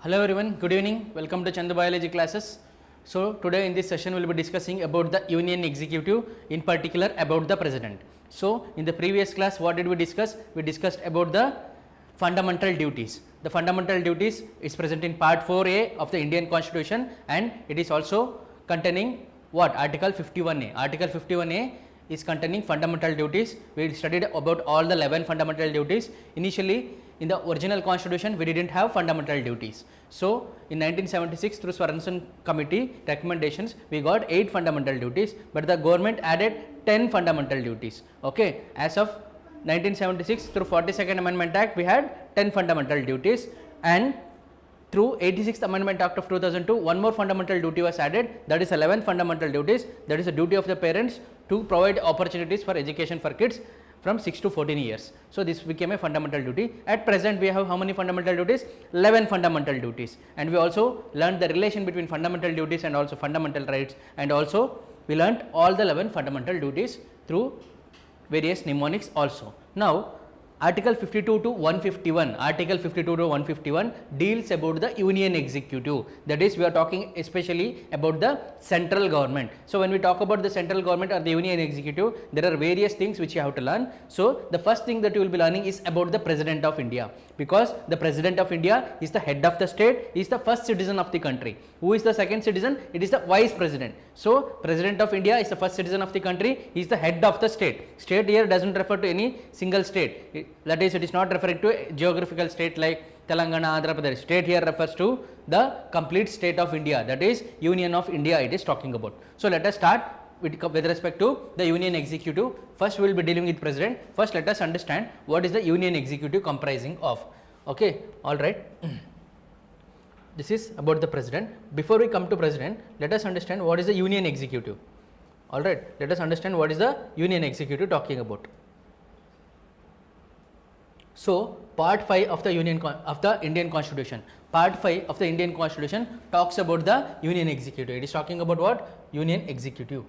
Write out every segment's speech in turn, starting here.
Hello everyone, good evening, welcome to Chandu biology classes. So today in this session we will be discussing about the Union Executive, in particular about the President. So in the previous class what did we discuss? We discussed about the fundamental duties. The fundamental duties is present in part 4A of the Indian Constitution, and it is also containing what? Article 51A. Article 51A is containing fundamental duties. We studied about all the 11 fundamental duties. Initially in the original constitution we didn't have fundamental duties. So in 1976 through Swaranson committee recommendations we got 8 fundamental duties, but the government added 10 fundamental duties. Okay, as of 1976 through 42nd Amendment Act we had 10 fundamental duties, and through 86th Amendment Act of 2002 one more fundamental duty was added, that is 11 fundamental duties. That is the duty of the parents to provide opportunities for education for kids from 6 to 14 years. So this became a fundamental duty. At present we have how many fundamental duties? 11 fundamental duties, and we also learned the relation between fundamental duties and also fundamental rights, and also we learned all the 11 fundamental duties through various mnemonics also. Now Article 52 to 151, Article 52 to 151 deals about the Union Executive, that is we are talking especially about the central government. So when we talk about the central government or the Union Executive, there are various things which you have to learn. So the first thing that you will be learning is about the President of India, because the President of India is the head of the state, is the first citizen of the country. Who is the second citizen? It is the Vice President. So President of India is the first citizen of the country, he is the head of the state. State here doesn't refer to any single state, that is it is not referring to a geographical state like Telangana, Andhra Pradesh. State here refers to the complete state of India, that is Union of India it is talking about. So let us start with respect to the Union Executive. First we will be dealing with President. First let us understand what is the Union Executive comprising of. Okay, all right. This is about the President. Before we come to President, let us understand what is the Union Executive. All right, let us understand what is the Union Executive talking about. So part 5 of the Indian Constitution, part 5 of the Indian Constitution talks about the Union Executive. It is talking about what? Union Executive.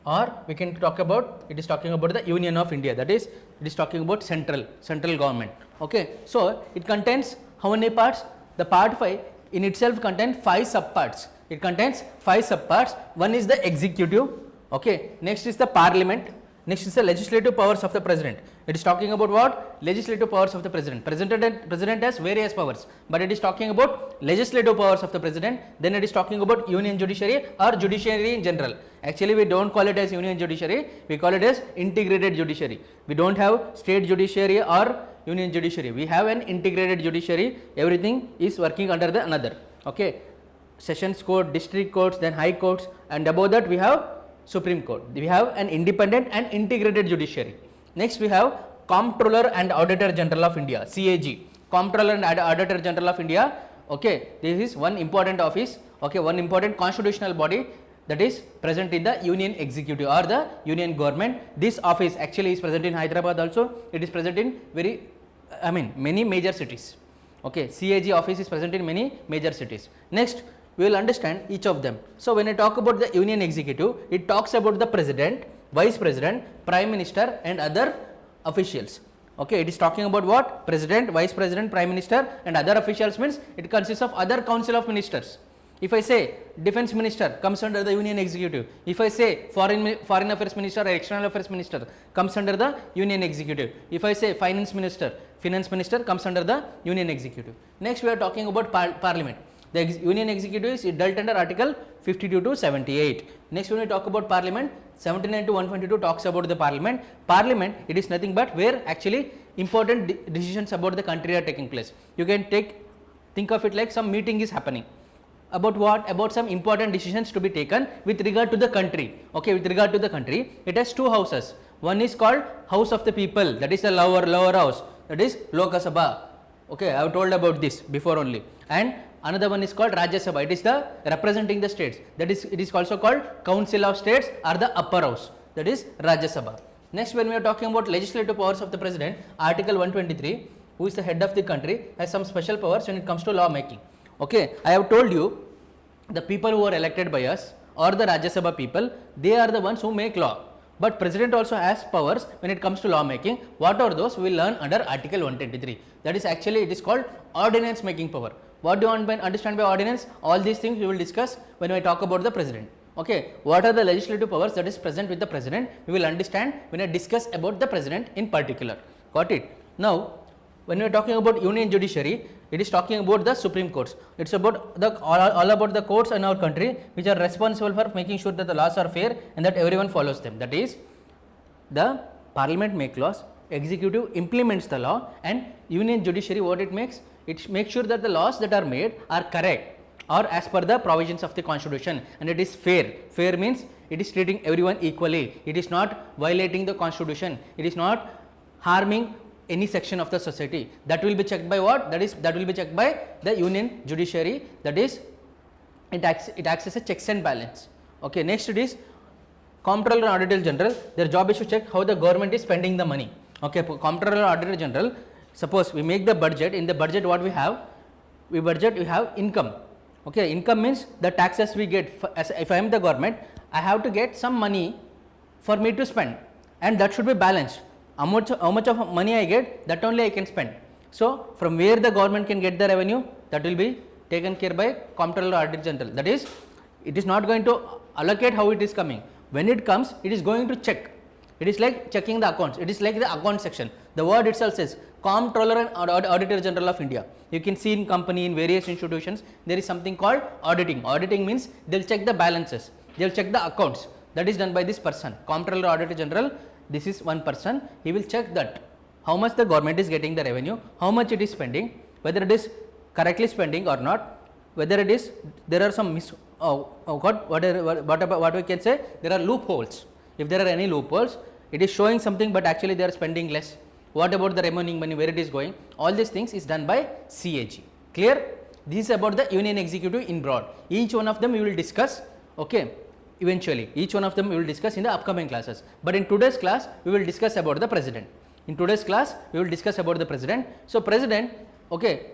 Or we can talk about, it is talking about the Union of India, that is it is talking about central government. Okay, so it contains how many parts? The part 5 in itself contains 5 subparts. It contains 5 subparts. One is the executive. Okay, next is the parliament, next is the legislative powers of the president. It is talking about what? Legislative powers of the president. President has various powers, but it is talking about legislative powers of the president. Then it is talking about union judiciary or judiciary in general. Actually we don't call it as union judiciary, we call it as integrated judiciary. We don't have state judiciary or union judiciary, we have an integrated judiciary. Everything is working under the another. Okay, sessions court, district courts, then high courts, and above that we have Supreme Court. We have an independent and integrated judiciary. Next we have Comptroller and Auditor General of India, CAG, Comptroller and Auditor General of India. Okay, this is one important office, okay, one important constitutional body that is present in the Union Executive or the Union Government. This office actually is present in Hyderabad also. It is present in many major cities. Okay, CAG office is present in many major cities. Next we will understand each of them. So when I talk about the Union Executive, it talks about the President, Vice President, Prime Minister and other officials. Okay, it is talking about what? President, Vice President, Prime Minister and other officials means it consists of other council of ministers. If I say Defense Minister comes under the Union Executive, if I say Foreign Affairs Minister or External Affairs Minister comes under the Union Executive, if I say Finance Minister comes under the Union Executive. Next we are talking about Parliament. The Union Executive is dealt under Article 52 to 78. Next when we talk about Parliament, 79 to 122 talks about the Parliament. Parliament, it is nothing but where actually important decisions about the country are taking place. You can think of it like some meeting is happening. About what? About some important decisions to be taken with regard to the country. Okay, with regard to the country, it has 2 houses. One is called House of the People, that is the lower house, that is Lok Sabha. Okay, I have told about this before only. And another one is called Rajya Sabha, it is the representing the states, that is it is also called Council of States or the upper house, that is Rajya Sabha. Next when we are talking about legislative powers of the president, Article 123, who is the head of the country, has some special powers when it comes to law making. Okay, I have told you the people who are elected by us or the Rajya Sabha people, they are the ones who make law. But president also has powers when it comes to law making. What are those? We will learn under Article 123. That is actually, it is called ordinance making power. What do you understand by ordinance? All these things we will discuss when we talk about the president. Okay, what are the legislative powers that is present with the president? We will understand when I discuss about the president in particular. Got it? Now, when we are talking about union judiciary, it is talking about the Supreme Courts. It's about the all about the courts in our country which are responsible for making sure that the laws are fair and that everyone follows them. That is, the Parliament make laws, executive implements the law, and union judiciary, what it makes? It makes sure that the laws that are made are correct or as per the provisions of the constitution, and it is fair. Fair means it is treating everyone equally. It is not violating the constitution. It is not harming any section of the society. That will be checked by what? That will be checked by the union judiciary. That is, it acts as a checks and balance. Okay, next it is Comptroller and Auditor General. Their job is to check how the government is spending the money. Okay, Comptroller and Auditor General, suppose we make the budget. In the budget, what we have? We have income. Okay, income means the taxes we get. If I am the government, I have to get some money for me to spend, and that should be balanced. How much of money I get, that only I can spend. So, from where the government can get the revenue, that will be taken care by Comptroller or Auditor General. That is, it is not going to allocate how it is coming. When it comes, it is going to check. It is like checking the accounts. It is like the account section. The word itself says Comptroller and Auditor General of India. You can see in company, in various institutions, there is something called auditing. Auditing means they will check the balances. They will check the accounts. That is done by this person, Comptroller or Auditor General. This is one person. He will check that how much the government is getting the revenue, how much it is spending, whether it is correctly spending or not, whether it is, there are some what we can say, there are loopholes. If there are any loopholes, it is showing something but actually they are spending less. What about the remaining money, where it is going? All these things is done by CAG. Clear? This is about the union executive in broad. Each one of them we will discuss. Okay. Eventually, each one of them we will discuss in the upcoming classes. But in today's class, we will discuss about the president. In today's class, we will discuss about the president. So, president, okay,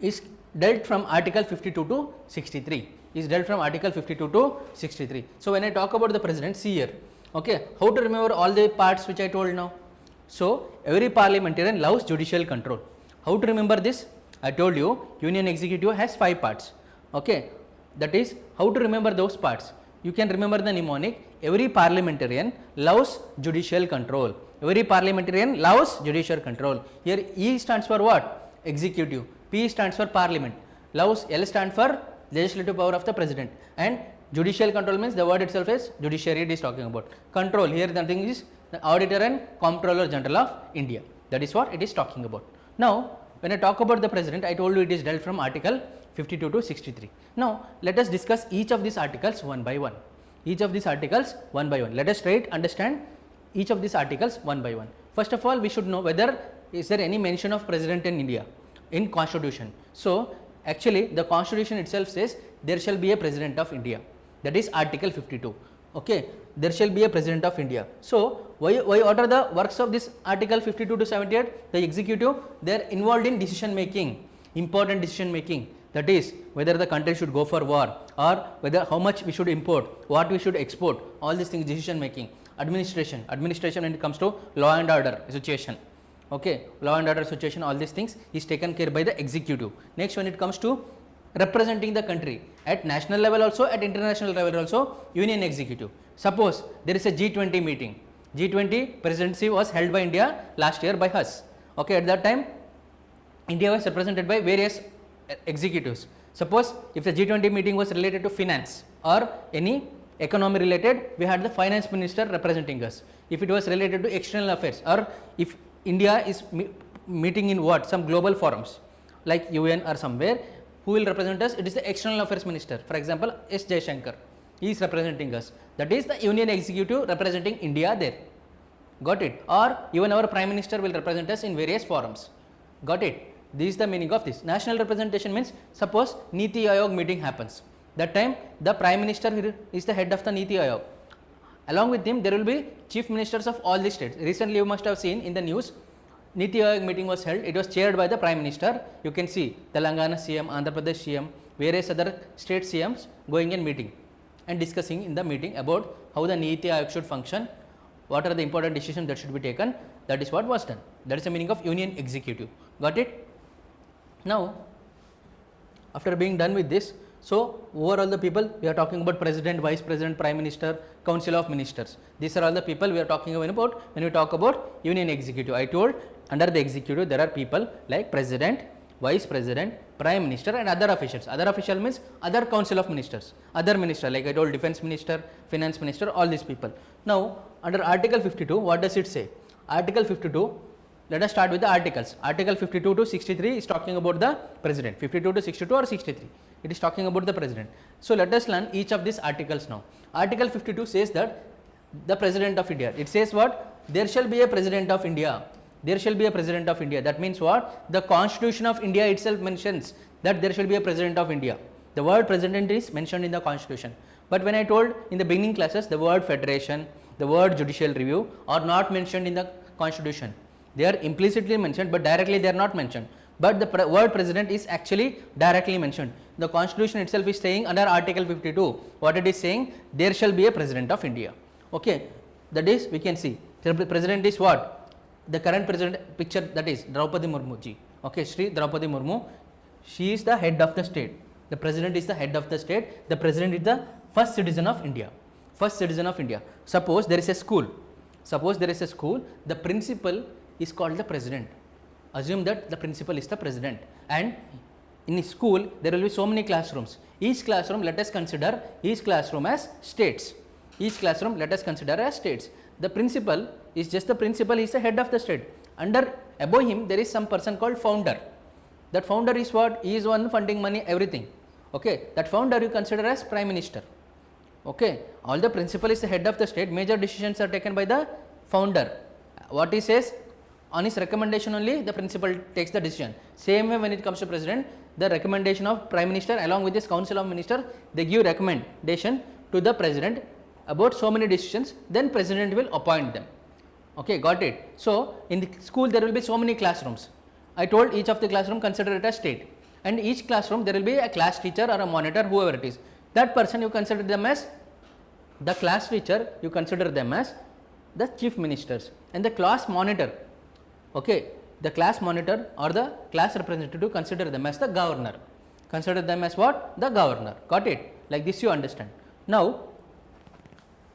is dealt from Article 52 to 63. Is dealt from Article 52 to 63. So, when I talk about the president, see here, okay, how to remember all the parts which I told now. So, every parliamentarian loves judicial control. How to remember this? I told you, union executive has 5 parts. Okay. That is, how to remember those parts? You can remember the mnemonic. Every parliamentarian loves judicial control. Every parliamentarian loves judicial control. Here E stands for what? Executive. P stands for parliament. Loves, L stands for legislative power of the president. And judicial control means the word itself is judiciary it is talking about. Control, here the thing is the Auditor and Comptroller General of India. That is what it is talking about. Now, when I talk about the president, I told you it is dealt from Article 52 to 63. Now, let us discuss each of these articles one by one. Each of these articles one by one. Let us try to understand each of these articles one by one. First of all, we should know whether is there any mention of president in India in constitution. So, actually the constitution itself says there shall be a president of India. That is Article 52. Okay, there shall be a president of India. So, what are the works of this Article 52 to 78? The executive, they are involved in decision making, important decision making. That is, whether the country should go for war or whether how much we should import, what we should export, all these things, decision making. Administration when it comes to law and order situation. Okay, law and order situation, all these things is taken care by the executive. Next, when it comes to representing the country at national level also, at international level also, union executive. Suppose there is a G20 meeting. G20 presidency was held by India last year by us. Okay, at that time, India was represented by various executives. Suppose if the G20 meeting was related to finance or any economy related, we had the finance minister representing us. If it was related to external affairs, or if India is meeting in what, some global forums like UN or somewhere, who will represent us? It is the external affairs minister. For example, S. Jaishankar, he is representing us. That is the union executive representing India there. Got it? Or even our prime minister will represent us in various forums. Got it? This is the meaning of this. National representation means, suppose Niti Aayog meeting happens. That time the prime minister is the head of the Niti Aayog. Along with him there will be chief ministers of all the states. Recently you must have seen in the news, Niti Aayog meeting was held. It was chaired by the prime minister. You can see Telangana CM, Andhra Pradesh CM, various other state CMs going and meeting and discussing in the meeting about how the Niti Aayog should function, what are the important decisions that should be taken, that is what was done. That is the meaning of union executive. Got it? Now, after being done with this, so overall the people we are talking about president, vice president, prime minister, council of ministers. These are all the people we are talking about when we talk about union executive. I told under the executive there are people like president, vice president, prime minister and other officials. Other official means other council of ministers, other minister like I told defense minister, finance minister, all these people. Now under article 52 what does it say? Article 52, let us start with the articles. Article 52 to 63 is talking about the president. 52 to 62 or 63, it is talking about the president. So let us learn each of these articles now. Article 52 says that the president of India, it says what? There shall be a president of India. There shall be a president of India. That means what? The constitution of India itself mentions that there shall be a president of India. The word president is mentioned in the constitution. But when I told in the beginning classes, the word federation, the word judicial review are not mentioned in the constitution. They are implicitly mentioned, but directly they are not mentioned. But the word president is actually directly mentioned. The constitution itself is saying under article 52, what it is saying? There shall be a president of India. Okay, that is we can see. The president is what? The current president picture, that is Draupadi Murmu ji. Okay, Shri Draupadi Murmu, she is the head of the state. The president is the head of the state. The president is the first citizen of India. First citizen of India. Suppose there is a school. Suppose there is a school. The principal is called the president. Assume that the principal is the president, and in a school there will be so many classrooms. Each classroom, let us consider each classroom as states. Each classroom let us consider as states. The principal is just the principal, he is the head of the state. Under above him there is some person called founder. That founder is what? He is one funding money, everything. Okay, that founder you consider as prime minister. Okay, all the principal is the head of the state. Major decisions are taken by the founder. What he says, on his recommendation only the principal takes the decision. Same way when it comes to president, the recommendation of prime minister along with this council of ministers, they give recommendation to the president about so many decisions, then president will appoint them. Okay, got it? So in the school there will be so many classrooms. I told each of the classroom consider it as state, and each classroom there will be a class teacher or a monitor, whoever it is. That person you consider them as the class teacher, you consider them as the chief ministers, and the class monitor, okay, the class monitor or the class representative, consider them as the governor. Consider them as what? The governor. Got it? Like this you understand. Now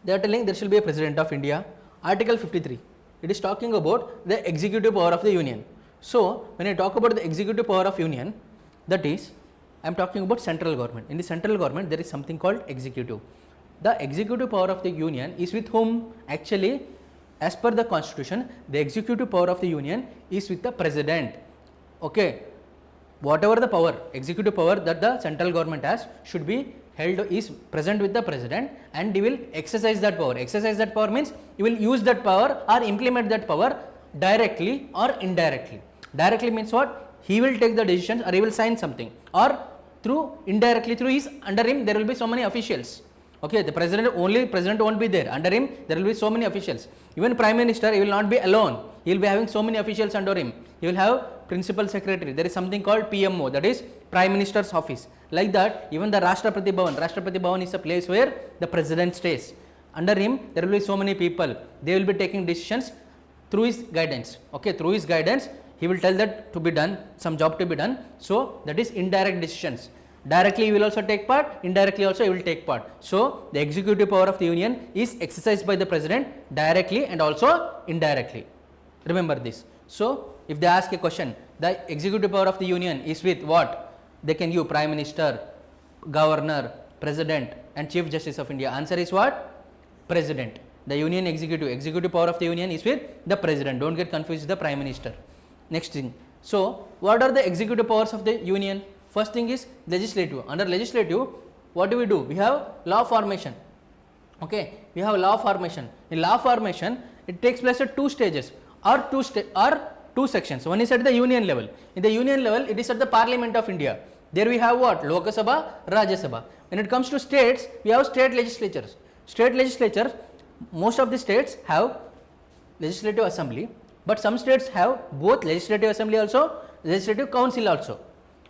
they are telling there shall be a president of India. Article 53, it is talking about the executive power of the union. So when I talk about the executive power of union, that is I am talking about central government. In the central government there is something called executive. The executive power of the union is with whom? Actually, as per the constitution, the executive power of the union is with the president. Okay, whatever the power, executive power that the central government has should be held, is present with the president, and he will exercise that power. Exercise that power means he will use that power or implement that power directly or indirectly. Directly means what? He will take the decisions or he will sign something, or through indirectly through his, under him there will be so many officials. Okay, the president won't be there. Under him there will be so many officials. Even prime minister, he will not be alone. He will be having so many officials under him. He will have principal secretary. There is something called PMO, that is prime minister's office. Like that, even the Rashtrapati Bhavan. Rashtrapati Bhavan is a place where the president stays. Under him there will be so many people. They will be taking decisions through his guidance. Okay, through his guidance he will tell that to be done, some job to be done. So that is indirect decisions. Directly he will also take part, indirectly also he will take part. So the executive power of the union is exercised by the president directly and also indirectly. Remember this. So if they ask a question, the executive power of the union is with what? They can give prime minister, governor, president and chief justice of India. Answer is what? President. The union executive power of the union is with the president. Don't get confused with the prime minister. Next thing. So what are the executive powers of the union? First thing is legislative. Under legislative, what do? We have law formation. Okay, we have law formation. In law formation, it takes place at two stages or two sections. One is at the union level. In the union level, it is at the Parliament of India. There we have what? Lok Sabha, Rajya Sabha. When it comes to states, we have state legislatures. State legislatures, most of the states have legislative assembly, but some states have both legislative assembly also, legislative council also.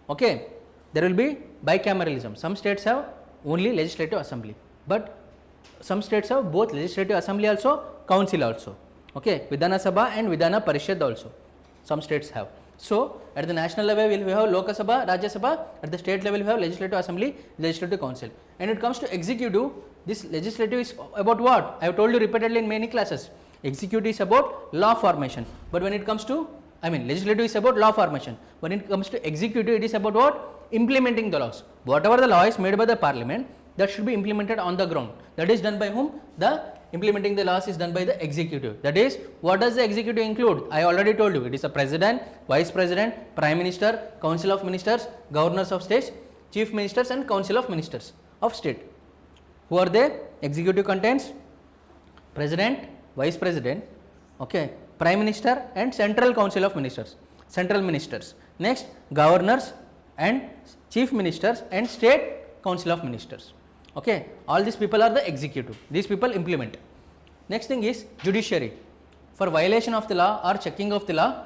Okay, there will be bicameralism. Some states have only legislative assembly, but some states have both legislative assembly also, council also. Okay, Vidhana Sabha and Vidhana Parishad also. Some states have. So at the national level we have Lok Sabha, Rajya Sabha. At the state level we have legislative assembly, legislative council. And it comes to executive, this legislative is about what? I have told you repeatedly in many classes. Executive is about law formation. But when it comes to, legislative is about law formation. When it comes to executive, it is about what? Implementing the laws. Whatever the law is made by the parliament, that should be implemented on the ground. That is done by whom? The implementing the laws is done by the executive. That is, what does the executive include? I already told you, it is the president, vice president, prime minister, council of ministers, governors of states, chief ministers and council of ministers of state. Who are they? Executive contains president, vice president, okay, prime minister and central council of ministers, central ministers. Next, governors and chief ministers and state council of ministers. Okay, all these people are the executive. These people implement. Next thing is judiciary. For violation of the law or checking of the law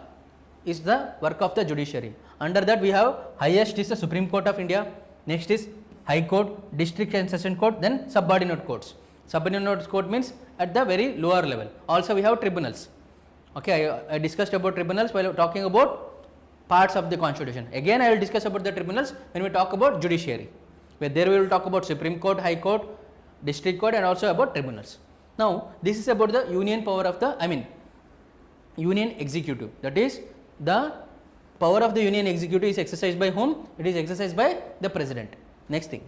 is the work of the judiciary. Under that we have highest is the Supreme Court of India. Next is High Court, District and Session Court, then subordinate courts. Subordinate court means at the very lower level. Also we have tribunals. Okay, I discussed about tribunals while talking about parts of the constitution. Again I will discuss about the tribunals when we talk about judiciary. Where there we will talk about Supreme Court, High Court, District Court and also about tribunals. Now this is about the union power of the, union executive. That is, the power of the union executive is exercised by whom? It is exercised by the president. Next thing.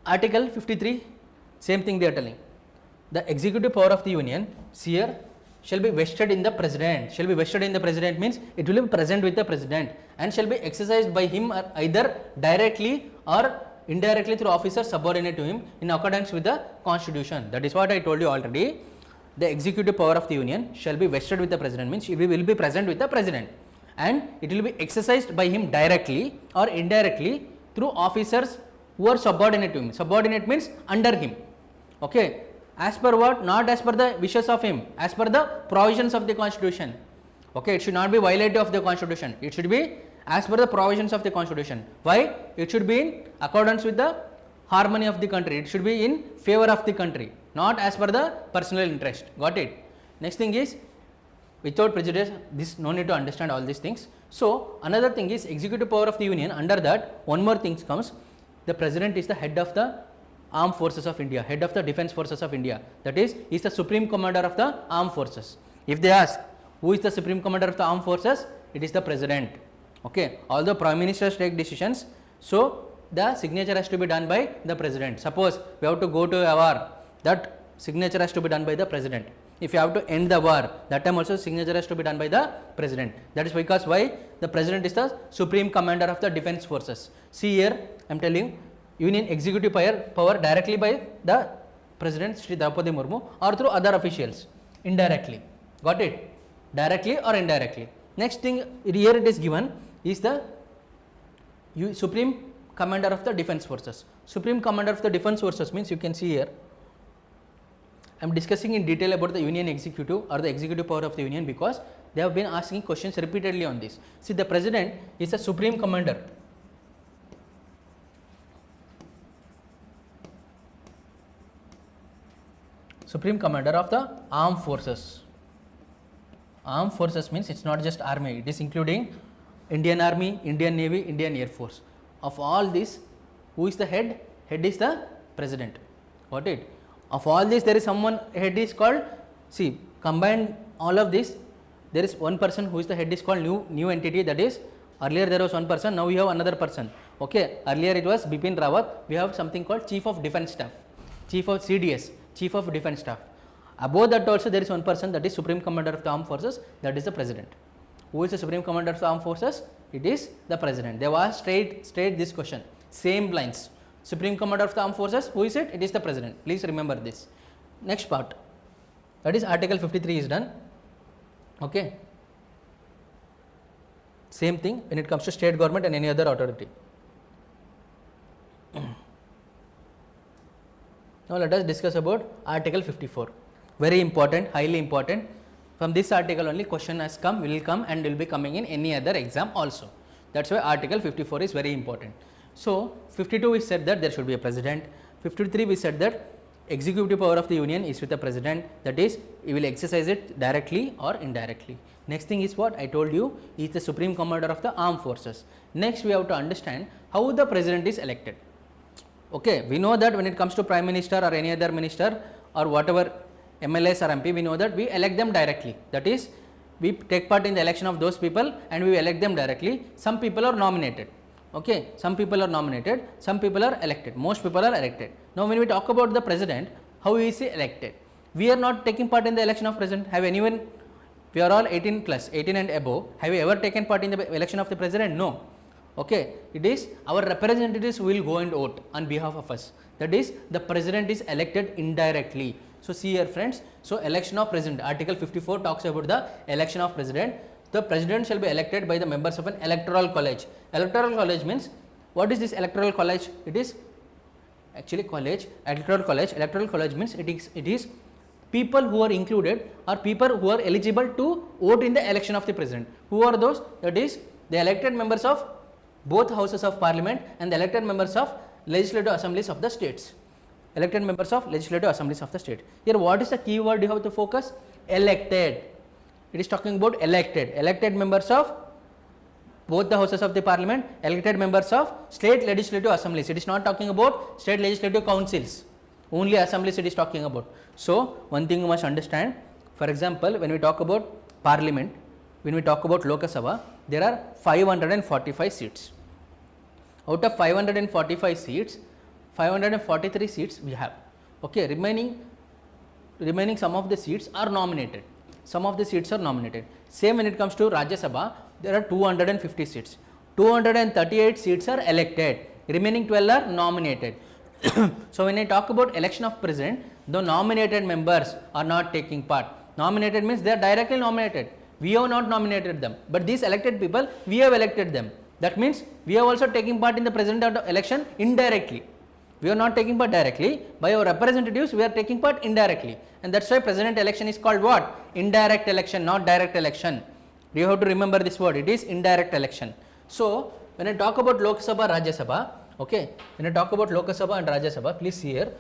Article 53, same thing they are telling. The executive power of the union, here shall be vested in the president. Shall be vested in the president means it will be present with the president and shall be exercised by him either directly or indirectly through officers subordinate to him in accordance with the constitution. That is what I told you already. The executive power of the union shall be vested with the president means it will be present with the president and it will be exercised by him directly or indirectly through officers who are subordinate to him. Subordinate means under him. Okay. As per what? Not as per the wishes of him, as per the provisions of the constitution. Okay, it should not be violative of the constitution. It should be as per the provisions of the constitution. Why? It should be in accordance with the harmony of the country. It should be in favor of the country, not as per the personal interest. Got it? Next thing is, without prejudice, this no need to understand all these things. So another thing is executive power of the union. Under that, one more thing comes. The president is the head of the armed forces of India, head of the defense forces of India. That is the supreme commander of the armed forces. If they ask who is the supreme commander of the armed forces, it is the president. Okay, although prime ministers take decisions, so the signature has to be done by the president. Suppose we have to go to a war, that signature has to be done by the president. If you have to end the war, that time also signature has to be done by the president. That is because why? The president is the supreme commander of the defense forces. See here, I am telling you, union executive power directly by the president Shri Draupadi Murmu or through other officials indirectly. Got it? Directly or indirectly. Next thing here it is given is the supreme commander of the defense forces. Supreme commander of the defense forces means you can see here. I am discussing in detail about the union executive or the executive power of the union because they have been asking questions repeatedly on this. See, the president is the supreme commander. Supreme commander of the armed forces. Armed forces means it's not just army, it is including Indian Army, Indian Navy, Indian Air Force. Of all this, who is the head? Head is the president. Got it? Of all this, there is someone, head is called, see, combine all of this, there is one person who is the head is called new entity, that is, earlier there was one person, now we have another person. Okay, earlier it was Bipin Rawat, we have something called Chief of Defence Staff, Chief of CDS, Chief of Defence Staff. Above that also there is one person, that is Supreme Commander of the Armed Forces, that is the President. Who is the Supreme Commander of the Armed Forces? It is the President. They were straight this question, same lines. Supreme Commander of the Armed Forces, who is it? It is the President. Please remember this. Next part, that is Article 53 is done. Okay. Same thing when it comes to state government and any other authority. Now let us discuss about Article 54. Very important, highly important. From this article only question has come, will come and will be coming in any other exam also. That's why Article 54 is very important. So 52 we said that there should be a president. 53 we said that executive power of the union is with the president, that is he will exercise it directly or indirectly. Next thing is what I told you is the supreme commander of the armed forces. Next we have to understand how the president is elected. Okay, we know that when it comes to prime minister or any other minister or whatever MLAs or MP, we know that we elect them directly, that is we take part in the election of those people and we elect them directly. Some people are nominated. Okay, some people are nominated, some people are elected, most people are elected. Now when we talk about the president, how is he elected? We are not taking part in the election of president. Have anyone, we are all 18 plus, 18 and above, have you ever taken part in the election of the president? No. Okay, it is our representatives who will go and vote on behalf of us, that is the president is elected indirectly. So see here friends, so election of president, article 54 talks about the election of president. The president shall be elected by the members of an electoral college. Electoral college means, what is this electoral college? It is actually college, electoral college. Electoral college means it is people who are included or people who are eligible to vote in the election of the president. Who are those? That is the elected members of both houses of parliament and the elected members of legislative assemblies of the states. Elected members of legislative assemblies of the state. Here what is the key word you have to focus? Elected. It is talking about elected members of both the houses of the parliament, elected members of state legislative assemblies. It is not talking about state legislative councils, only assemblies it is talking about. So one thing you must understand, for example when we talk about parliament, when we talk about Lok Sabha, there are 545 seats. Out of 545 seats, 543 seats we have. Okay, remaining some of the seats are nominated. Some of the seats are nominated. Same when it comes to Rajya Sabha, there are 250 seats. 238 seats are elected. Remaining 12 are nominated. So when I talk about election of president, the nominated members are not taking part. Nominated means they are directly nominated. We have not nominated them, but these elected people, we have elected them. That means we are also taking part in the president election indirectly. We are not taking part directly. By our representatives, we are taking part indirectly. And that's why president election is called what? Indirect election, not direct election. You have to remember this word. It is indirect election. So when I talk about Lok Sabha, Rajya Sabha, okay, when I talk about Lok Sabha and Rajya Sabha, please see here.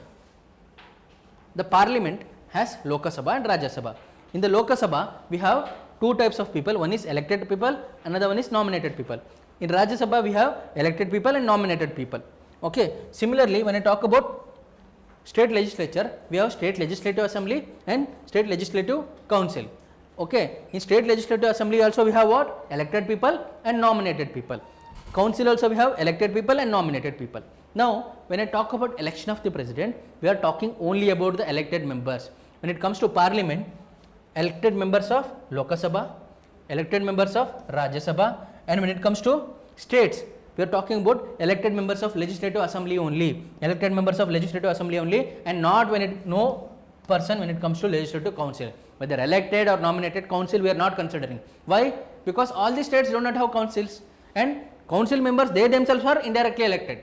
The parliament has Lok Sabha and Rajya Sabha. In the Lok Sabha, we have two types of people. One is elected people, another one is nominated people. In Rajya Sabha, we have elected people and nominated people. Okay. Similarly, when I talk about state legislature, we have state legislative assembly and state legislative council. Okay. In state legislative assembly also we have what? Elected people and nominated people. Council also we have elected people and nominated people. Now when I talk about election of the president, we are talking only about the elected members. When it comes to parliament, elected members of Lok Sabha, elected members of Rajya Sabha, and when it comes to states, we are talking about elected members of legislative assembly only, elected members of legislative assembly only, and not no person when it comes to legislative council. Whether elected or nominated council, we are not considering. Why? Because all the states do not have councils, and council members, they themselves are indirectly elected.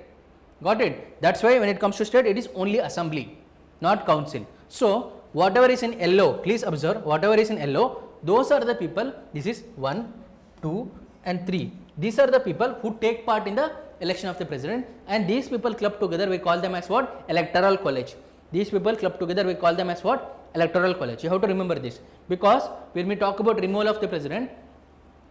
Got it? That's why when it comes to state, it is only assembly, not council. So whatever is in yellow, please observe, whatever is in yellow, those are the people. This is 1, 2 and 3. These are the people who take part in the election of the president, and these people clubbed together, we call them as what? Electoral college. These people clubbed together, we call them as what? Electoral college. You have to remember this, because when we talk about removal of the president,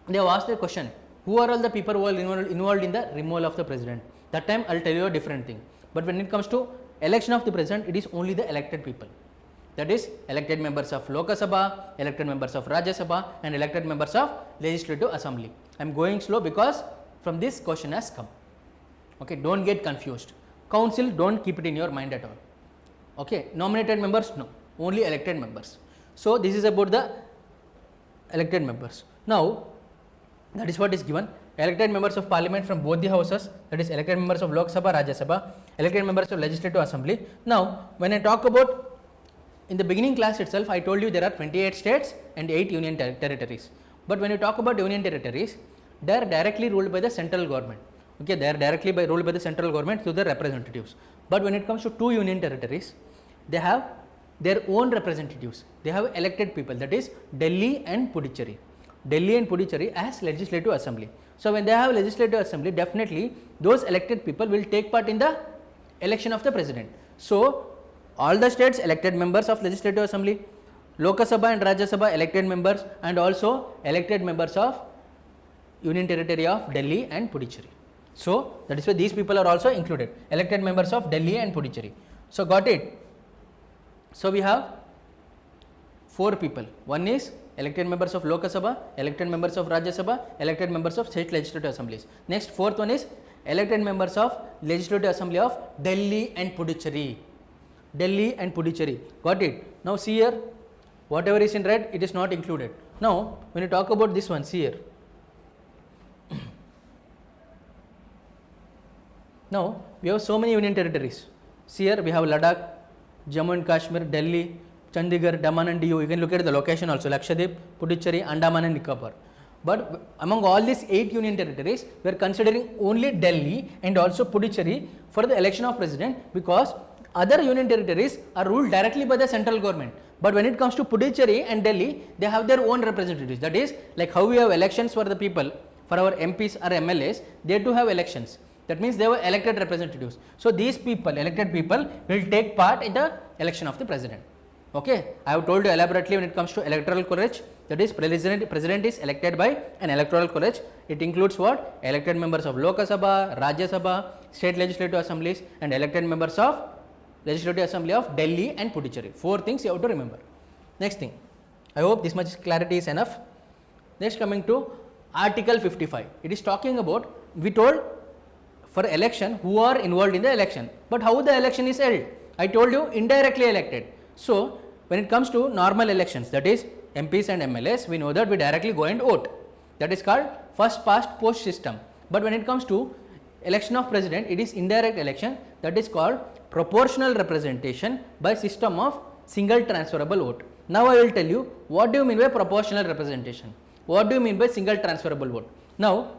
they have asked the question, who are all the people who are involved in the removal of the president? That time I will tell you a different thing. But when it comes to election of the president, it is only the elected people. That is elected members of Lok Sabha, elected members of Rajya Sabha, and elected members of Legislative Assembly. I am going slow because from this question has come. Okay, don't get confused. Council, don't keep it in your mind at all. Okay, nominated members, no, only elected members. So this is about the elected members. Now that is what is given. Elected members of parliament from both the houses, that is elected members of Lok Sabha, Rajya Sabha, elected members of Legislative Assembly. Now when I talk about, in the beginning class itself, I told you there are 28 states and 8 union territories. But when you talk about union territories, they are directly ruled by the central government. Okay, they are directly ruled by the central government through the representatives. But when it comes to 2 union territories, they have their own representatives. They have elected people, that is Delhi and Puducherry. Delhi and Puducherry as legislative assembly. So when they have legislative assembly, definitely those elected people will take part in the election of the president. So all the states elected members of legislative assembly, Lok Sabha and Rajya Sabha elected members, and also elected members of Union Territory of Delhi and Puducherry. So that is why these people are also included, elected members of Delhi and Puducherry. So got it. So we have 4 people. One is elected members of Lok Sabha, elected members of Rajya Sabha, elected members of state legislative assemblies. Next, 4th one is elected members of legislative assembly of Delhi and Puducherry. Delhi and Puducherry. Got it. Now see here, whatever is in red, it is not included. Now when you talk about this one, see here. Now we have so many union territories. See here, we have Ladakh, Jammu and Kashmir, Delhi, Chandigarh, Daman and Diu. You can look at the location also, Lakshadweep, Puducherry, Andaman and Nicobar. But among all these 8 union territories, we are considering only Delhi and also Puducherry for the election of president, because other union territories are ruled directly by the central government. But when it comes to Puducherry and Delhi, they have their own representatives. That is, like how we have elections for the people, for our MPs or MLAs, they too have elections. That means they were elected representatives. So these people, elected people, will take part in the election of the president. Okay, I have told you elaborately when it comes to electoral college. That is, president is elected by an electoral college. It includes what? Elected members of Lok Sabha, Rajya Sabha, state legislative assemblies, and elected members of legislative assembly of Delhi and Puducherry. 4 things you have to remember. Next thing, I hope this much clarity is enough. Next, coming to Article 55. It is talking about, we told for election who are involved in the election, but how the election is held. I told you indirectly elected. So when it comes to normal elections, that is MPs and MLAs, we know that we directly go and vote. That is called first past post system. But when it comes to election of president, it is indirect election, that is called proportional representation by system of single transferable vote. Now I will tell you what do you mean by proportional representation, what do you mean by single transferable vote. Now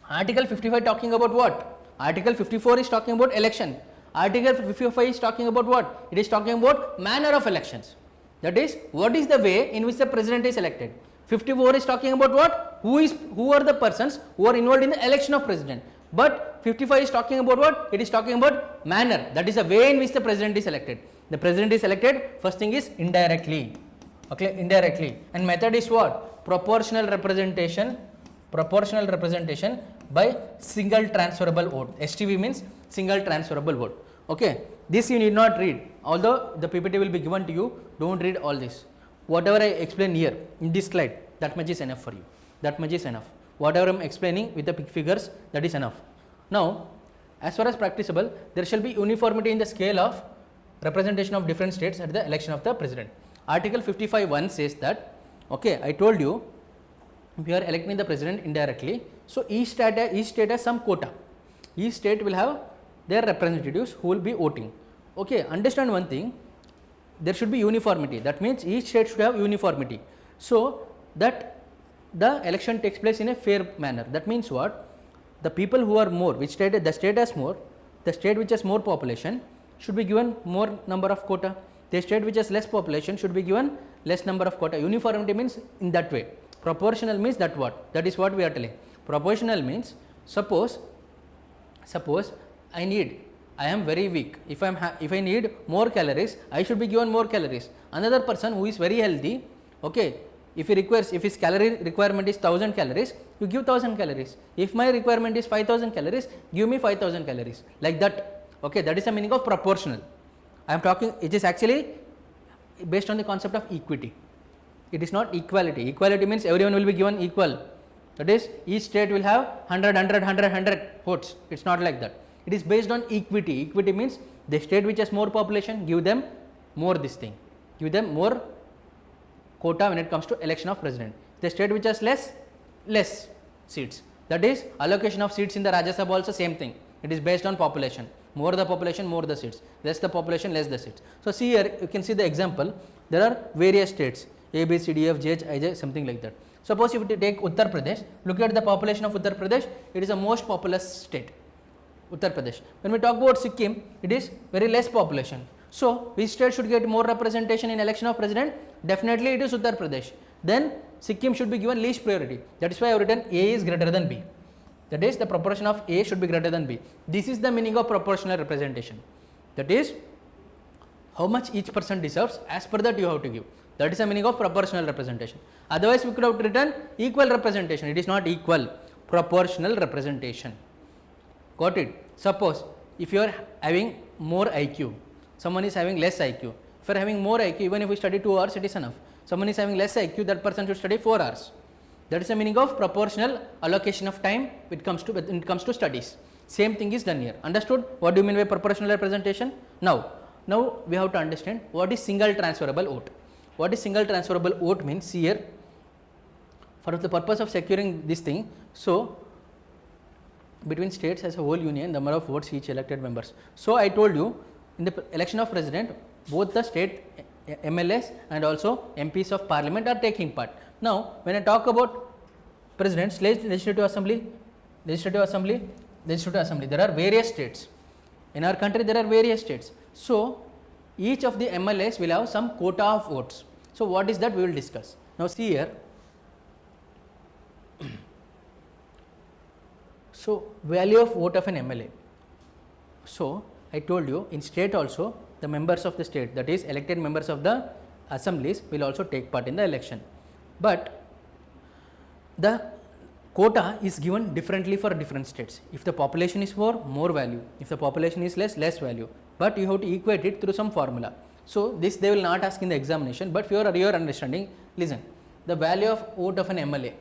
Article 55 talking about what? Article 54 is talking about election. Article 55 is talking about what? It is talking about manner of elections. That is, what is the way in which the president is elected. 54 is talking about what? Who are the persons who are involved in the election of president. But 55 is talking about what? It is talking about manner. That is the way in which the president is elected. The president is elected, first thing is indirectly. Okay, indirectly. And method is what? Proportional representation by single transferable vote. STV means single transferable vote. Okay, this you need not read, although the PPT will be given to you. Don't read all this. Whatever I explain here in this slide, that much is enough for you. That much is enough. Whatever I am explaining with the figures, that is enough. Now, as far as practicable, there shall be uniformity in the scale of representation of different states at the election of the president. Article 55(1) says that, okay, I told you we are electing the president indirectly. So each state has some quota. Each state will have their representatives who will be voting. Okay, understand one thing, there should be uniformity. That means each state should have uniformity, so that the election takes place in a fair manner. That means what? The people who are more, which state the state has more, the state which has more population should be given more number of quota. The state which has less population should be given less number of quota. Uniformity means in that way. Proportional means that what? That is what we are telling. Proportional means, suppose I am very weak. If I need more calories, I should be given more calories. Another person who is very healthy, okay, if his calorie requirement is 1000 calories, you give 1000 calories. If my requirement is 5000 calories, give me 5000 calories. Like that. Okay, that is the meaning of proportional. I am talking, it is actually based on the concept of equity. It is not equality. Equality means everyone will be given equal. That is, each state will have 100 votes. It's not like that. It is based on equity. Equity means the state which has more population, give them more this thing. Give them more quota when it comes to election of president. The state which has less seats. That is, allocation of seats in the Rajya Sabha also same thing. It is based on population. More the population, more the seats. Less the population, less the seats. So see here, you can see the example. There are various states. A, B, C, D, F, G, H, I, J, something like that. Suppose if you take Uttar Pradesh, look at the population of Uttar Pradesh, it is the most populous state, Uttar Pradesh. When we talk about Sikkim, it is very less population. So which state should get more representation in election of president? Definitely it is Uttar Pradesh. then Sikkim should be given least priority. That is why I have written A is greater than B. That is, the proportion of A should be greater than B. This is the meaning of proportional representation. That is, how much each person deserves, as per that you have to give. That is the meaning of proportional representation. Otherwise, we could have written equal representation. It is not equal, proportional representation. Got it? Suppose if you are having more IQ, someone is having less IQ. If you are having more IQ, even if we study 2 hours, it is enough. Someone is having less IQ, that person should study 4 hours. That is the meaning of proportional allocation of time when it comes to studies. Same thing is done here. Understood? What do you mean by proportional representation? Now we have to understand what is single transferable vote. What is single transferable vote means here, for the purpose of securing this thing, so between states as a whole union, number of votes each elected members. So I told you, in the election of president, both the state MLAs and also MPs of parliament are taking part. Now when I talk about presidents, legislative assembly, there are various states. In our country there are various states. So each of the MLAs will have some quota of votes. So what is that, we will discuss. Now see here. So value of vote of an MLA. So I told you, in state also the members of the state, that is elected members of the assemblies, will also take part in the election. But the quota is given differently for different states. If the population is more value. If the population is less value. But you have to equate it through some formula. So this they will not ask in the examination, but for your understanding, listen. The value of vote of an MLA,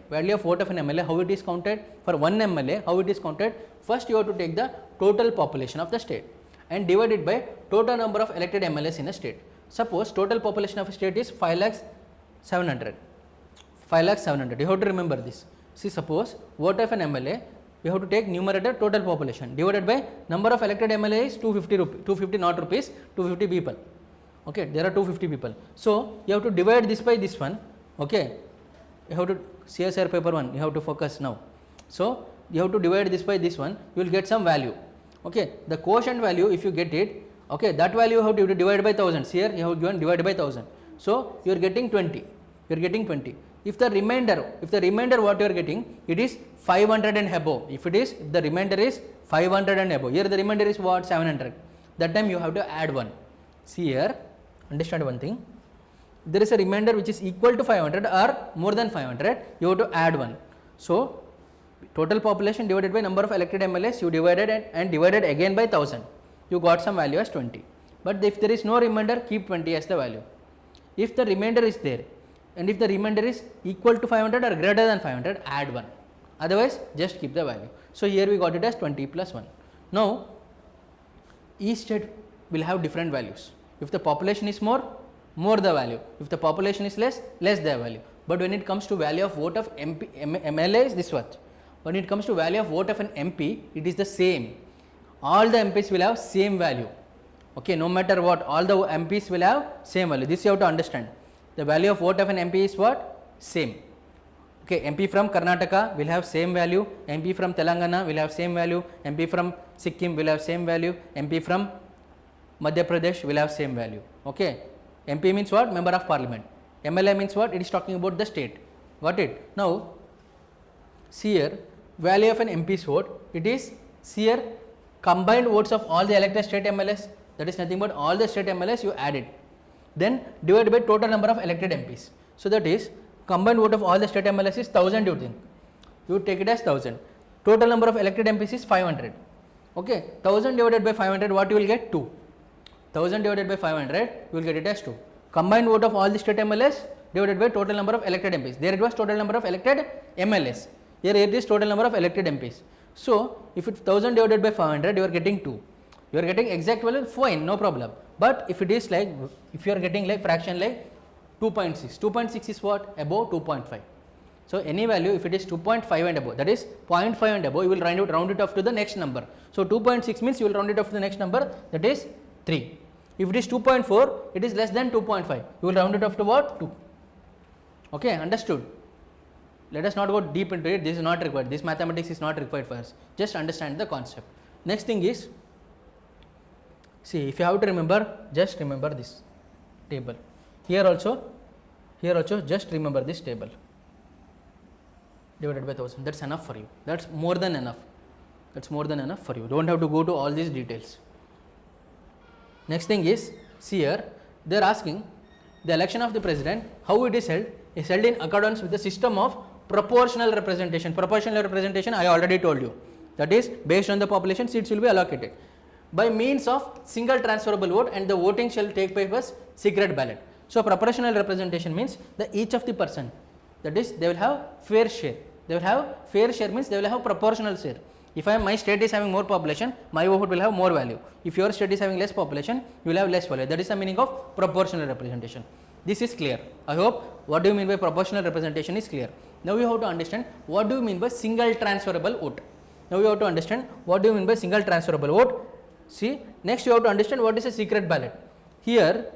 how it is counted? For one MLA, how it is counted? First you have to take the total population of the state and divide it by total number of elected MLAs in a state. Suppose total population of a state is 5,700,000. You have to remember this. See, suppose vote of an MLA, you have to take numerator total population divided by number of elected MLA is 250 not rupees, 250 people. Okay, there are 250 people. So you have to divide this by this one. Okay, you have to CSR paper 1, you have to focus now. So you have to divide this by this one, you will get some value. Okay, the quotient value, if you get it, okay, that value you have to divide by 1000. Here you have given divide by 1000. So you are getting 20. If the remainder what you are getting, it is 500 and above. If the remainder is 500 and above, here the remainder is what? 700. That time you have to add 1. See here, understand one thing. There is a remainder which is equal to 500 or more than 500, you have to add 1. So total population divided by number of elected MLAs, you divided and divided again by 1000. You got some value as 20. But if there is no remainder, keep 20 as the value. If the remainder is there, and if the remainder is equal to 500 or greater than 500, add 1. Otherwise, just keep the value. So here we got it as 20 plus 1. Now, each state will have different values. If the population is more the value. If the population is less the value. But when it comes to value of vote of MLA is this what? When it comes to value of vote of an MP, it is the same. All the MPs will have same value. Okay, no matter what, all the MPs will have same value. This you have to understand. The value of vote of an MP is what? Same. Okay, MP from Karnataka will have same value, MP from Telangana will have same value, MP from Sikkim will have same value, MP from Madhya Pradesh will have same value. Okay, MP means what? Member of Parliament. MLA means what? It is talking about the state. Got it? Now, see here, value of an MP's vote, it is, see here, combined votes of all the elected state MLAs, that is nothing but all the state MLAs you add it. Then divided by total number of elected MPs. So that is, combined vote of all the state MLAs is 1000 you think. You take it as 1000. Total number of elected MPs is 500. Okay, 1000 divided by 500, what you will get? 2. 1000 divided by 500, you will get it as 2. Combined vote of all the state MLAs divided by total number of elected MPs. There it was total number of elected MLAs. Here it is total number of elected MPs. So if it's 1000 divided by 500, you are getting 2. You are getting exact value, fine, no problem. But if it is like, if you are getting like fraction like 2.6, 2.6 is what? Above 2.5. So any value, if it is 2.5 and above, that is 0.5 and above, you will round it off to the next number. So 2.6 means you will round it off to the next number, that is 3. If it is 2.4, it is less than 2.5. You will round it off to what? 2. Okay, understood? Let us not go deep into it. This is not required. This mathematics is not required for us. Just understand the concept. Next thing is, see, if you have to remember, just remember this table. Here also Here also just remember this table divided by 1000. That's enough for you. That's more than enough. That's more than enough for you. Don't have to go to all these details. Next thing is, see here, they are asking the election of the president, how it is held in accordance with the system of proportional representation. Proportional representation I already told you. That is, based on the population, seats will be allocated by means of single transferable vote, and the voting shall take place as secret ballot. So proportional representation means the each of the person, that is, they will have fair share. They will have fair share means they will have proportional share. If my state is having more population, my vote will have more value. If your state is having less population, you will have less value. That is the meaning of proportional representation. This is clear. I hope what do you mean by proportional representation is clear. Now we have to understand what do you mean by single transferable vote. Now we have to understand what do you mean by single transferable vote. See, next you have to understand what is a secret ballot. Here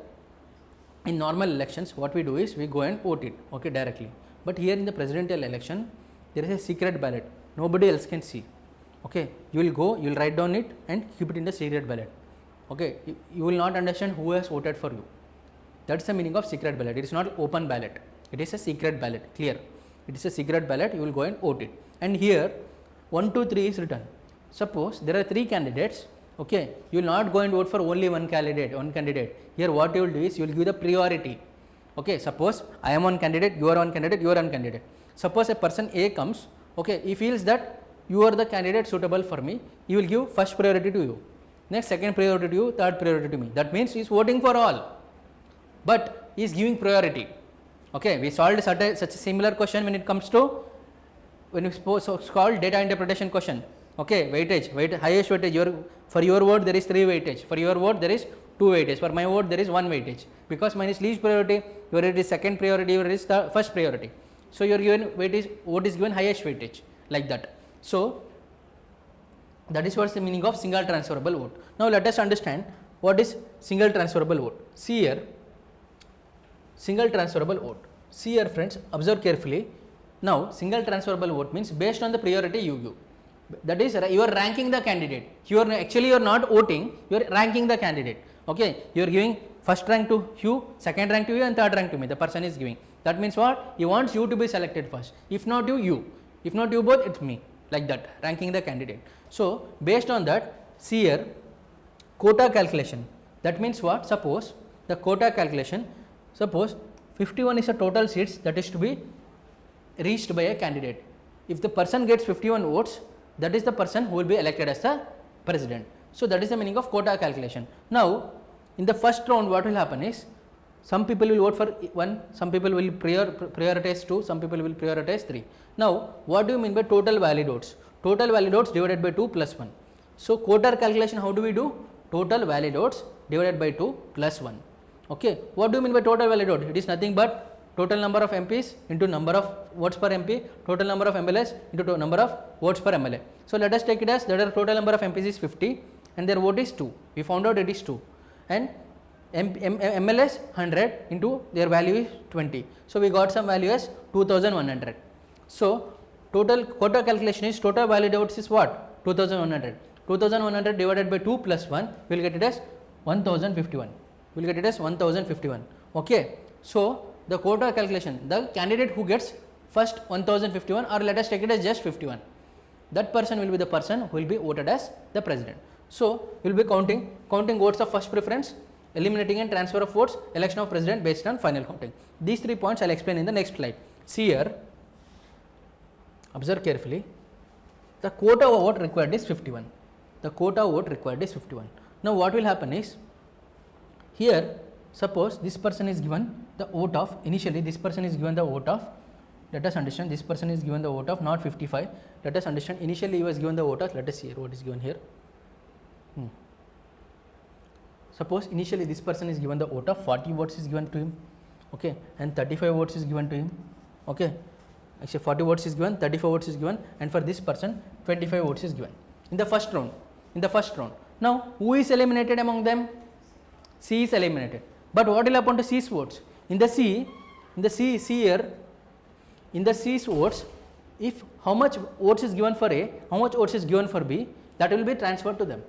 in normal elections, what we do is we go and vote it, okay, directly. But here in the presidential election, there is a secret ballot. Nobody else can see. Okay, you will go, you will write down it and keep it in the secret ballot. Okay, you will not understand who has voted for you. That's the meaning of secret ballot. It is not open ballot. It is a secret ballot. Clear? It is a secret ballot. You will go and vote it. And here 1, 2, 3 is written. Suppose there are 3 candidates. Okay, you will not go and vote for only one candidate. Here what you will do is you will give the priority. Okay, suppose I am one candidate, you are one candidate, you are one candidate. Suppose a person A comes. Okay, he feels that you are the candidate suitable for me. He will give first priority to you. Next, second priority to you, third priority to me. That means he is voting for all, but he is giving priority. Okay, we solved such a similar question when it comes to so it's called data interpretation question. Okay, highest weightage. For your vote there is 3 weightage. For your vote there is 2 weightage. For my vote there is 1 weightage. Because mine is least priority, your it is second priority, your is the first priority. So your given vote is given highest weightage, like that. So that is what's the meaning of single transferable vote. Now let us understand what is single transferable vote. See here, single transferable vote. See here friends, observe carefully. Now single transferable vote means based on the priority you give. That is, you are ranking the candidate. You are not voting, you are ranking the candidate. Okay, you are giving first rank to you, second rank to you, and third rank to me. The person is giving. That means what? He wants you to be selected first. If not you, you. If not you both, it's me. Like that, ranking the candidate. So based on that, see here, quota calculation. That means what? Suppose the quota calculation, suppose 51 is the total seats that is to be reached by a candidate. If the person gets 51 votes, that is the person who will be elected as the president. So that is the meaning of quota calculation. Now in the first round what will happen is, some people will vote for 1, some people will prioritize 2, some people will prioritize 3. Now what do you mean by total valid votes? Total valid votes divided by 2 plus 1. So quota calculation, how do we do? Total valid votes divided by 2 plus 1. Okay, what do you mean by total valid vote? It is nothing but total number of MPs into number of votes per MP, total number of MLAs into number of votes per MLA. So let us take it as that total number of MPs is 50 and their vote is 2. We found out it is 2, and MLAs 100 into their value is 20. So we got some value as 2100. So total quota calculation is total valid votes is what? 2100. 2100 divided by 2 plus 1, we will get it as 1051. We will get it as 1051. Okay. So the quota calculation, the candidate who gets first 1051, or let us take it as just 51, that person will be the person who will be voted as the president. So we will be counting votes of first preference, eliminating and transfer of votes, election of president based on final counting. These 3 points I will explain in the next slide. See here, observe carefully. The quota vote required is 51. The quota vote required is 51. Now what will happen is, here suppose this person is given the vote of, initially this person is given the vote of, let us understand this person is given the vote of not 55, let us understand initially he was given the vote of, let us see here what is given here. Suppose initially this person is given the vote of 40 votes is given to him, okay, and 35 votes is given to him, okay, actually 40 votes is given, 35 votes is given, and for this person 25 votes is given in the first round. Now who is eliminated among them? C is eliminated. But what will happen to C's votes? In the C's votes, if how much votes is given for A, how much votes is given for B, that will be transferred to them.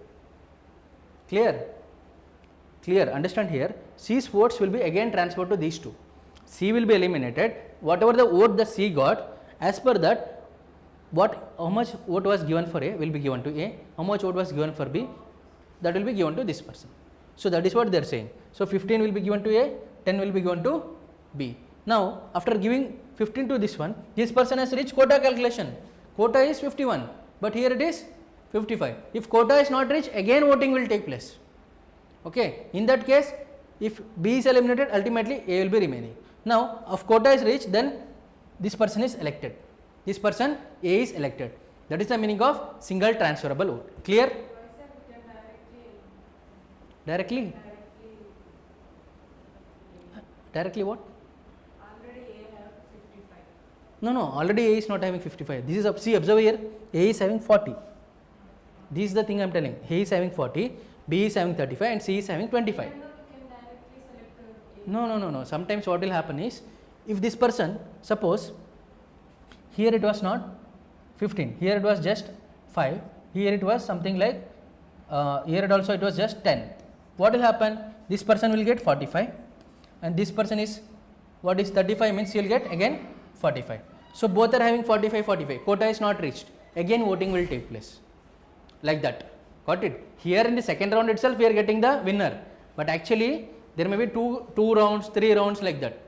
Clear? Understand here, C's votes will be again transferred to these two. C will be eliminated. Whatever the vote the C got, as per that, how much vote was given for A will be given to A, how much vote was given for B, that will be given to this person. So that is what they are saying. So 15 will be given to A, 10 will be given to B. Now after giving 15 to this one, this person has reached quota calculation. Quota is 51, but here it is 55. If quota is not reached, again voting will take place. Okay. In that case, if B is eliminated, ultimately A will be remaining. Now if quota is reached, then this person is elected. This person A is elected. That is the meaning of single transferable vote. Clear? Directly? Directly what? Already A have 55. No, already A is not having 55. This is, see, observe here, A is having 40. This is the thing I am telling. A is having 40, B is having 35 and C is having 25. Even though we can directly select A. No. Sometimes what will happen is, if this person, suppose, here it was not 15, here it was just 5, here it was something like, here it also it was just 10. What will happen? This person will get 45 and this person is, what is 35 means he will get again 45. So both are having 45, quota is not reached, again voting will take place, like that. Got it? Here in the second round itself we are getting the winner, but actually there may be two rounds, 3 rounds, like that.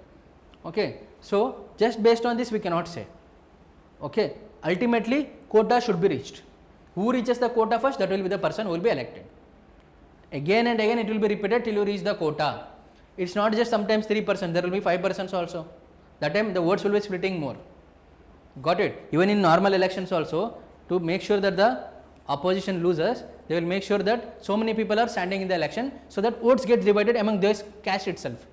Okay. So just based on this we cannot say. Okay. Ultimately quota should be reached. Who reaches the quota first, that will be the person who will be elected. Again and again it will be repeated till you reach the quota. It's not just sometimes 3%, there will be 5% also. That time the votes will be splitting more. Got it? Even in normal elections also, to make sure that the opposition loses, they will make sure that so many people are standing in the election, so that votes get divided among this caste itself.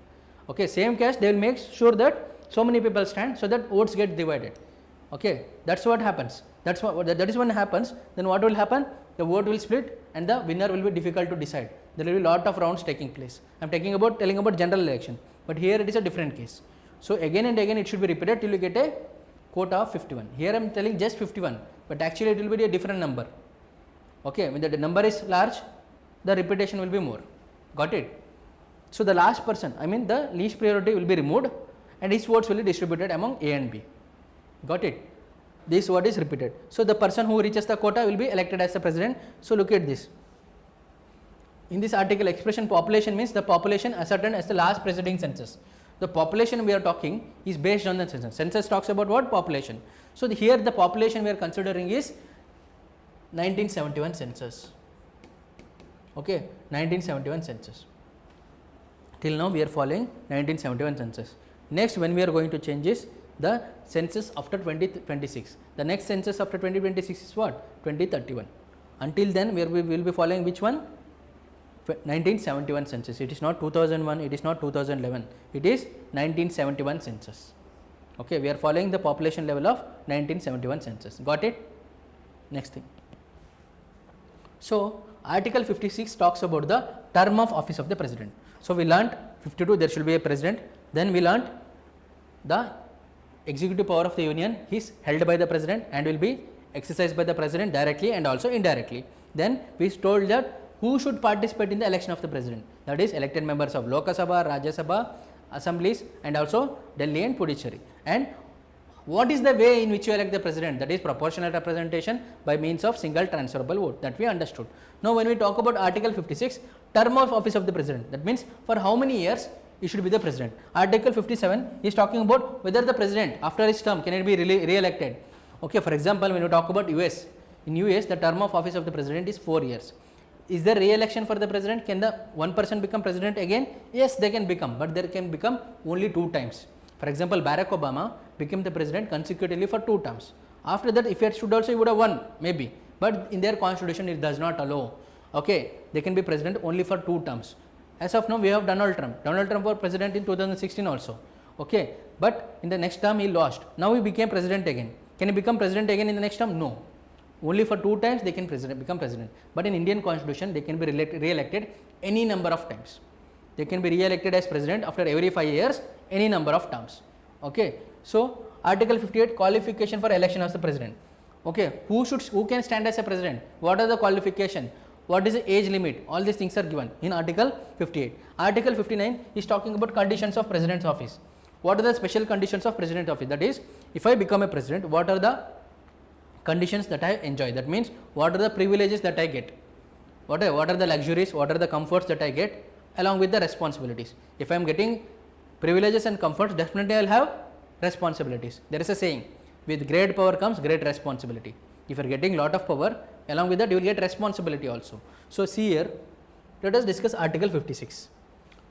Okay, same caste, they will make sure that so many people stand, so that votes get divided. Okay, that's what happens. That is when happens. Then what will happen? The vote will split and the winner will be difficult to decide. There will be lot of rounds taking place. I am telling about general election, but here it is a different case. So again and again it should be repeated till you get a quota of 51. Here I am telling just 51, but actually it will be a different number. Okay, when the number is large, the repetition will be more. Got it? So the last person, I mean the least priority, will be removed and his votes will be distributed among A and B. Got it? This word is repeated. So the person who reaches the quota will be elected as the president. So look at this. In this article, expression population means the population ascertained as the last preceding census. The population we are talking is based on the census. Census talks about what? Population. So here the population we are considering is 1971 census. Okay, 1971 census. Till now we are following 1971 census. Next, when we are going to change is the census after 2026. The next census after 2026 is what? 2031. Until then we will be following which one? 1971 census. It is not 2001, it is not 2011, it is 1971 census. Okay, we are following the population level of 1971 census. Got it? Next thing. So article 56 talks about the term of office of the president. So we learnt 52 there should be a president. Then we learnt the executive power of the union is held by the president and will be exercised by the president directly and also indirectly. Then we told that who should participate in the election of the president, that is elected members of Lok Sabha, Rajya Sabha, assemblies and also Delhi and Puducherry. And what is the way in which you elect the president, that is proportional representation by means of single transferable vote, that we understood. Now when we talk about article 56, term of office of the president, that means for how many years he should be the president. Article 57 is talking about whether the president after his term can it be re-elected. Okay, for example, when you talk about US, in US the term of office of the president is 4 years. Is there re-election for the president? Can the one person become president again? Yes, they can become, but they can become only 2 times. For example, Barack Obama became the president consecutively for 2 terms. After that, if he had stood also, he would have won, maybe. But in their constitution, it does not allow. Okay, they can be president only for 2 terms. As of now, we have Donald Trump. Donald Trump was president in 2016 also. Okay, but in the next term, he lost. Now he became president again. Can he become president again in the next term? No. Only for 2 times they can become president. But in Indian constitution, they can be re-elected any number of times. They can be re-elected as president after every 5 years, any number of terms. Okay. So article 58, qualification for election of the president. Okay. Who can stand as a president? What are the qualification? What is the age limit? All these things are given in article 58. Article 59 is talking about conditions of president's office. What are the special conditions of president office? That is, if I become a president, what are the conditions that I enjoy? That means, what are the privileges that I get? What are the luxuries? What are the comforts that I get along with the responsibilities? If I am getting privileges and comforts, definitely I will have responsibilities. There is a saying, with great power comes great responsibility. If you are getting lot of power, along with that you will get responsibility also. So, see here, let us discuss article 56,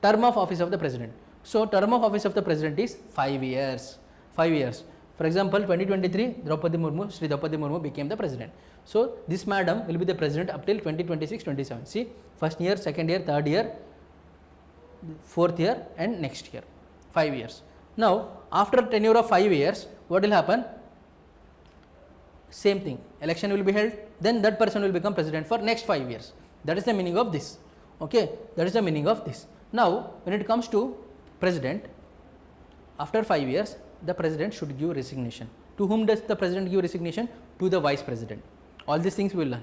term of office of the president. So, term of office of the president is 5 years. 5 years. For example, 2023, Sri Draupadi Murmu became the president. So, this madam will be the president up till 2026-27. See, first year, second year, third year, fourth year and next year, 5 years. Now, after tenure of 5 years, what will happen? Same thing, election will be held, then that person will become president for next 5 years. That is the meaning of this. Okay, that is the meaning of this. Now, when it comes to president, after 5 years, the president should give resignation. To whom does the president give resignation? To the vice president. All these things we will learn.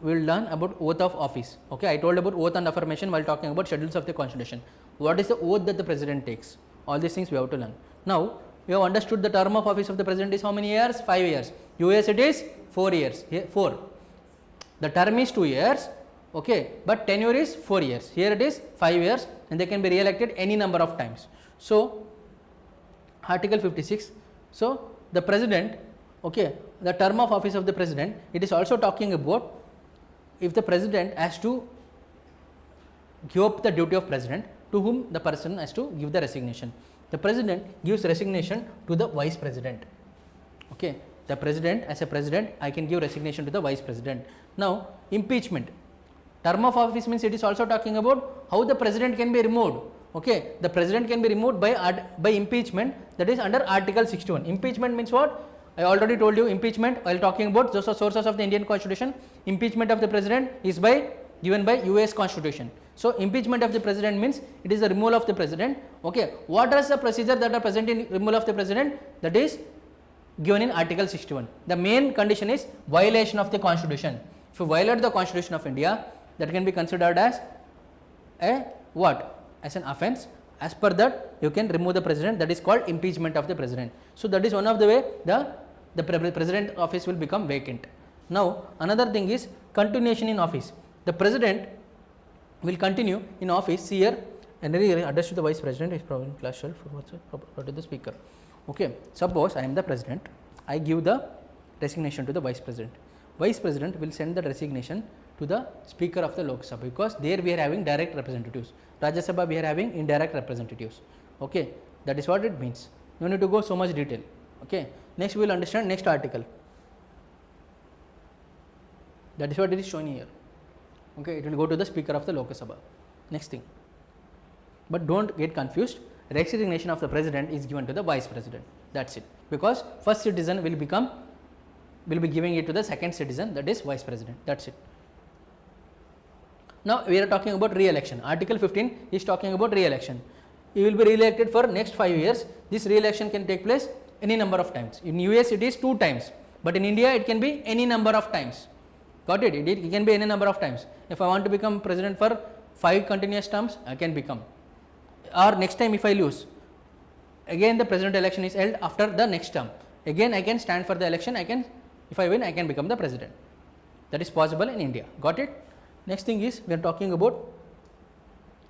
We will learn about oath of office. Okay, I told about oath and affirmation while talking about schedules of the constitution. What is the oath that the president takes? All these things we have to learn. Now, we have understood the term of office of the president is how many years? 5 years. US it is 4 years. Here 4. The term is 2 years. Okay, but tenure is 4 years. Here it is 5 years, and they can be re-elected any number of times. So, article 56. So, the president, okay, the term of office of the president, it is also talking about if the president has to give up the duty of president, to whom the person has to give the resignation. The president gives resignation to the vice president. Okay, the president, as a president, I can give resignation to the vice president. Now, impeachment. Term of office means it is also talking about how the president can be removed. Okay, the president can be removed by impeachment, that is under article 61. Impeachment means what? I already told you impeachment while talking about those are sources of the Indian constitution. Impeachment of the president is given by US constitution. So, impeachment of the president means it is the removal of the president. Okay, what is the procedure that are present in removal of the president? That is given in article 61. The main condition is violation of the constitution. If you violate the constitution of India, that can be considered as a what? As an offence. As per that, you can remove the president. That is called impeachment of the president. So, that is one of the way the president office will become vacant. Now, another thing is continuation in office. The president will continue in office. See here, and address to the vice president is provided class shall to the speaker. Okay, suppose I am the president, I give the resignation to the vice president. Vice president will send the resignation to the speaker of the Lok Sabha, because there we are having direct representatives. Rajya Sabha we are having indirect representatives. Okay, that is what it means. No need to go so much detail. Okay, next we will understand next article. That is what it is shown here. Okay, it will go to the speaker of the Lok Sabha. Next thing, but don't get confused. Resignation of the president is given to the vice president. That's it. Because first citizen will be giving it to the second citizen, that is vice president. That's it. Now we are talking about re-election. Article 15 is talking about re-election. You will be re-elected for next 5 years. This re-election can take place any number of times. In US it is 2 times, but in India it can be any number of times. Got it? It can be any number of times. If I want to become president for 5 continuous terms, I can become. Or next time if I lose, again the president election is held after the next term. Again I can stand for the election. If I win, I can become the president. That is possible in India. Got it? Next thing is we are talking about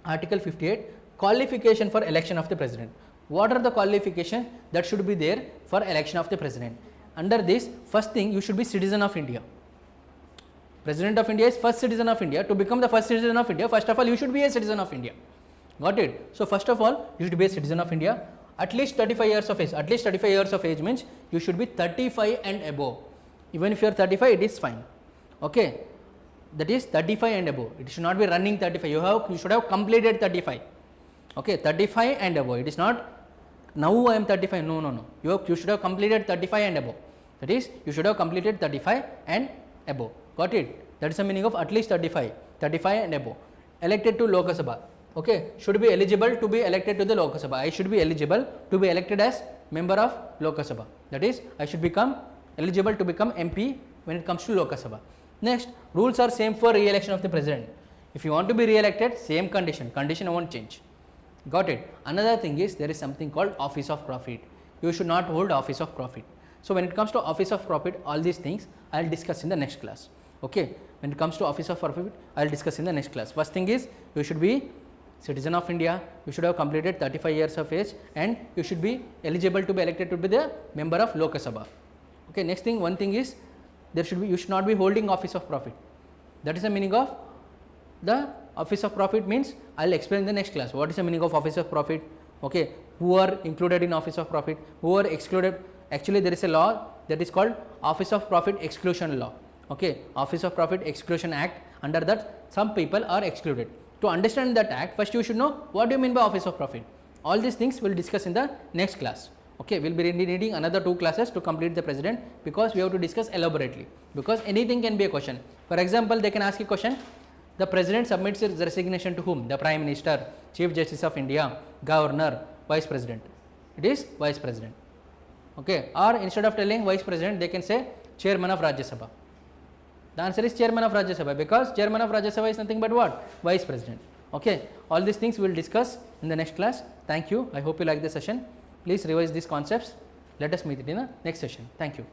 article 58, qualification for election of the president. What are the qualifications that should be there for election of the president? Under this, first thing, you should be citizen of India. President of India is first citizen of India. To become the first citizen of India, first of all you should be a citizen of India. Got it? So first of all, you should be a citizen of India. At least 35 years of age. At least 35 years of age means you should be 35 and above. Even if you are 35, it is fine. Okay, that is 35 and above. It should not be running 35. You should have completed 35. Okay, 35 and above. It is not now I am 35. No. You should have completed 35 and above. That is, you should have completed 35 and above. Got it? That is the meaning of at least 35 and above. Elected to Lok Sabha. Okay, should be eligible to be elected to the Lok Sabha. I should be eligible to be elected as member of Lok Sabha. That is, I should become eligible to become MP when it comes to Lok Sabha. Next, rules are same for re-election of the president. If you want to be re-elected, same condition won't change. Got it. Another thing is there is something called office of profit. You should not hold office of profit. So when it comes to office of profit, all these things I will discuss in the next class. Okay. When it comes to office of profit, I will discuss in the next class. First thing is you should be citizen of India, you should have completed 35 years of age, and you should be eligible to be elected to be the member of Lok Sabha. Okay. Next thing, one thing is there should be, you should not be holding office of profit. That is the meaning of the office of profit. Means I will explain in the next class what is the meaning of office of profit. Okay. Who are included in office of profit, who are excluded. Actually there is a law that is called office of profit exclusion law. Okay. Office of profit exclusion act, under that some people are excluded. To understand that act, first you should know what do you mean by office of profit. All these things we will discuss in the next class. Okay, we will be needing another 2 classes to complete the president, because we have to discuss elaborately, because anything can be a question. For example, they can ask a question, the president submits his resignation to whom? The Prime Minister, Chief Justice of India, Governor, Vice President. It is Vice President. Okay, or instead of telling Vice President, they can say Chairman of Rajya Sabha. The answer is Chairman of Rajya Sabha, because Chairman of Rajya Sabha is nothing but what? Vice President. Okay, all these things we will discuss in the next class. Thank you. I hope you like the session. Please revise these concepts. Let us meet it in the next session. Thank you.